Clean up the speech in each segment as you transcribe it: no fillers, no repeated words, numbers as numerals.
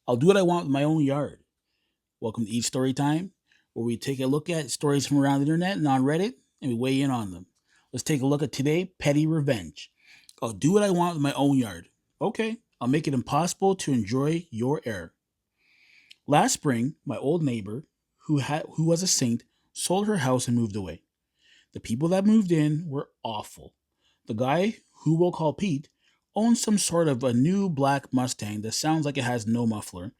I'll do what I want with my own yard. Welcome to Each Storytime, where we take a look at stories from around the internet and on Reddit, and we weigh in on them. Let's take a look at today, petty revenge. I'll do what I want with my own yard. Okay, I'll make it impossible to enjoy your air. Last spring, my old neighbor, who was a saint, sold her house and moved away. The people that moved in were awful. The guy, who we'll call Pete, owns some sort of a new black Mustang that sounds like it has no muffler,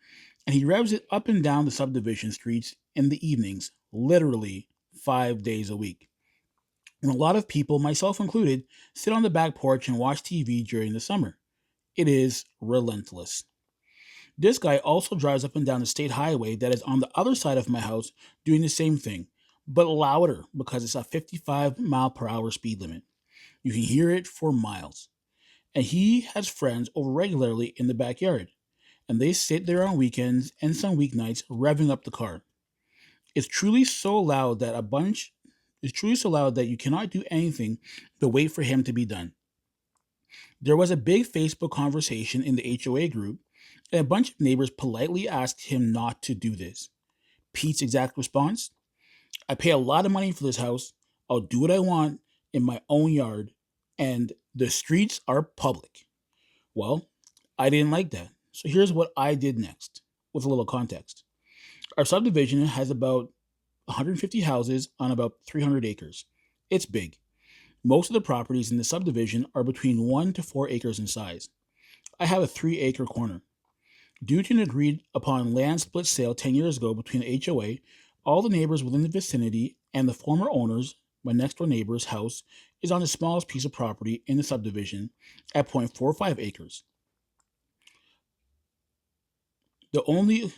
and he revs it up and down the subdivision streets in the evenings, literally 5 days a week. And a lot of people, myself included, sit on the back porch and watch TV during the summer. It is relentless. This guy also drives up and down the state highway that is on the other side of my house doing the same thing, but louder because it's a 55-mile-per-hour speed limit. You can hear it for miles. And he has friends over regularly in the backyard, and they sit there on weekends and some weeknights revving up the car. It's truly so loud that a bunch it's truly so loud that you cannot do anything but wait for him to be done. There was a big Facebook conversation in the HOA group, and a bunch of neighbors politely asked him not to do this. Pete's exact response: I pay a lot of money for this house. I'll do what I want in my own yard, and the streets are public. Well, I didn't like that. So here's what I did next, with a little context. Our subdivision has about 150 houses on about 300 acres. It's big. Most of the properties in the subdivision are between 1 to 4 acres in size. I have a 3-acre corner. Due to an agreed upon land split sale 10 years ago between the HOA, all the neighbors within the vicinity, and the former owners, my next door neighbor's house, is on the smallest piece of property in the subdivision at 0.45 acres. The only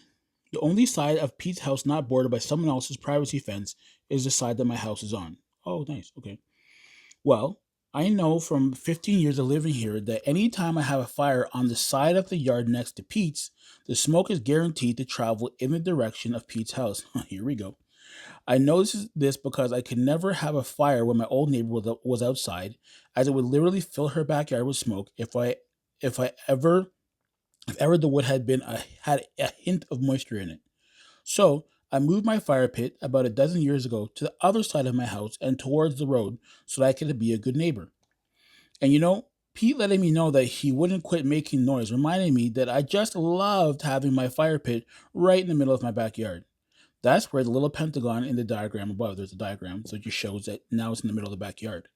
the only side of Pete's house not bordered by someone else's privacy fence is the side that my house is on. Oh, nice. Okay. Well, I know from 15 years of living here that anytime I have a fire on the side of the yard next to Pete's, the smoke is guaranteed to travel in the direction of Pete's house. Here we go. I know this because I could never have a fire when my old neighbor was outside, as it would literally fill her backyard with smoke if I ever if ever the wood had a hint of moisture in it. So I moved my fire pit about a dozen years ago to the other side of my house and towards the road so that I could be a good neighbor. And Pete letting me know that he wouldn't quit making noise reminded me that I just loved having my fire pit right in the middle of my backyard. That's where the little pentagon in the diagram above, there's a diagram, so it just shows that now it's in the middle of the backyard.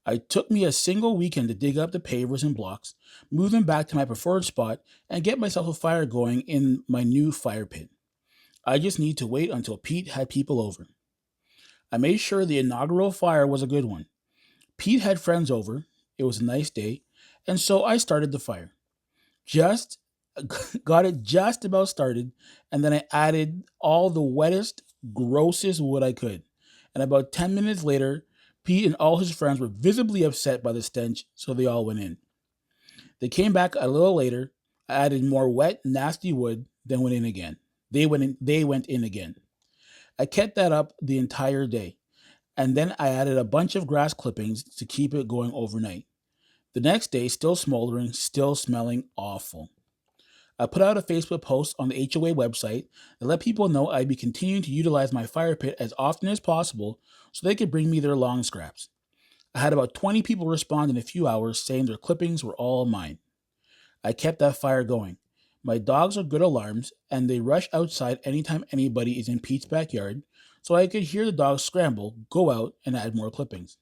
It took me a single weekend to dig up the pavers and blocks, move them back to my preferred spot, and get myself a fire going in my new fire pit. I just need to wait until Pete had people over. I made sure the inaugural fire was a good one. Pete had friends over, it was a nice day, and so I started the fire. Just got it just about started, and then I added all the wettest, grossest wood I could. And about 10 minutes later, Pete and all his friends were visibly upset by the stench, so they all went in. They came back a little later. I added more wet, nasty wood, then went in again. They went in again. I kept that up the entire day, and then I added a bunch of grass clippings to keep it going overnight. The next day, still smoldering, still smelling awful. I put out a Facebook post on the HOA website and let people know I'd be continuing to utilize my fire pit as often as possible so they could bring me their lawn scraps. I had about 20 people respond in a few hours saying their clippings were all mine. I kept that fire going. My dogs are good alarms, and they rush outside anytime anybody is in Pete's backyard, so I could hear the dogs scramble, go out, and add more clippings.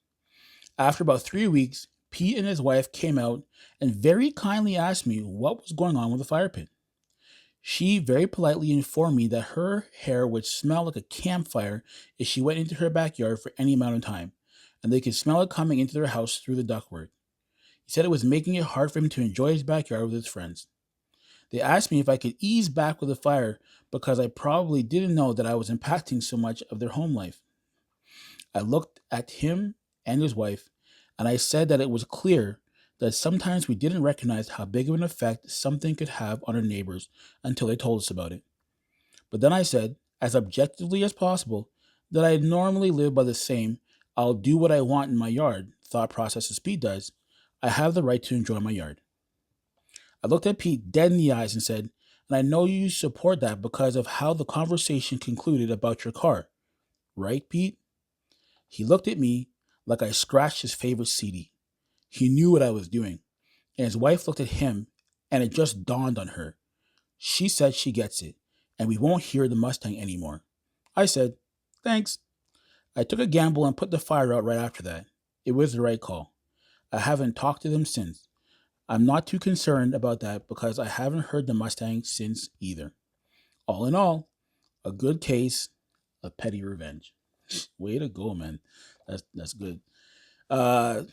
After about 3 weeks, Pete and his wife came out and very kindly asked me what was going on with the fire pit. She very politely informed me that her hair would smell like a campfire if she went into her backyard for any amount of time, and they could smell it coming into their house through the ductwork. He said it was making it hard for him to enjoy his backyard with his friends. They asked me if I could ease back with the fire because I probably didn't know that I was impacting so much of their home life. I looked at him and his wife, and I said that it was clear that sometimes we didn't recognize how big of an effect something could have on our neighbors until they told us about it. But then I said, as objectively as possible, that I normally live by the same I'll do what I want in my yard thought process as Pete does. I have the right to enjoy my yard. I looked at Pete dead in the eyes and said, And I know you support that because of how the conversation concluded about your car. Right, Pete? He looked at me like I scratched his favorite CD. He knew what I was doing. And his wife looked at him, and it just dawned on her. She said she gets it, and we won't hear the Mustang anymore. I said, thanks. I took a gamble and put the fire out right after that. It was the right call. I haven't talked to them since. I'm not too concerned about that because I haven't heard the Mustang since either. All in all, a good case of petty revenge. Way to go, man. That's good. Uh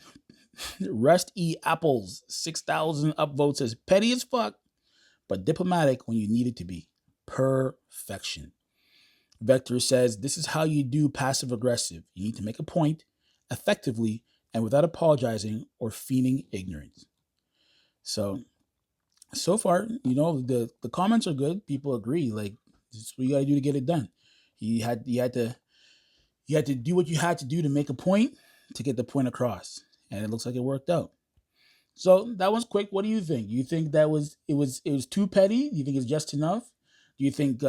Rest E Apples 6,000 upvotes says petty as fuck, but diplomatic when you need it to be. Perfection. Vector says this is how you do passive aggressive. You need to make a point effectively and without apologizing or feigning ignorance. So far, the comments are good. People agree. Like this is what you got to do to get it done. You had to do what you had to do to make a point to get the point across, and it looks like it worked out. So that was quick. What do you think? Do you think that was too petty? Do you think it's just enough? Do you think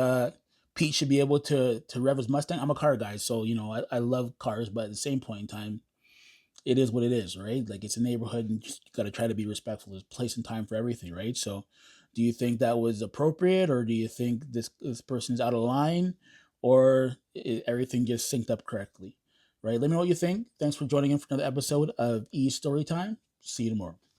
Pete should be able to rev his Mustang? I'm a car guy, so I love cars, but at the same point in time, it is what it is, right? Like it's a neighborhood, and you just got to try to be respectful. There's place and time for everything, right? So, do you think that was appropriate, or do you think this person's out of line, or everything just synced up correctly, right? Let me know what you think. Thanks for joining in for another episode of E Storytime. See you tomorrow.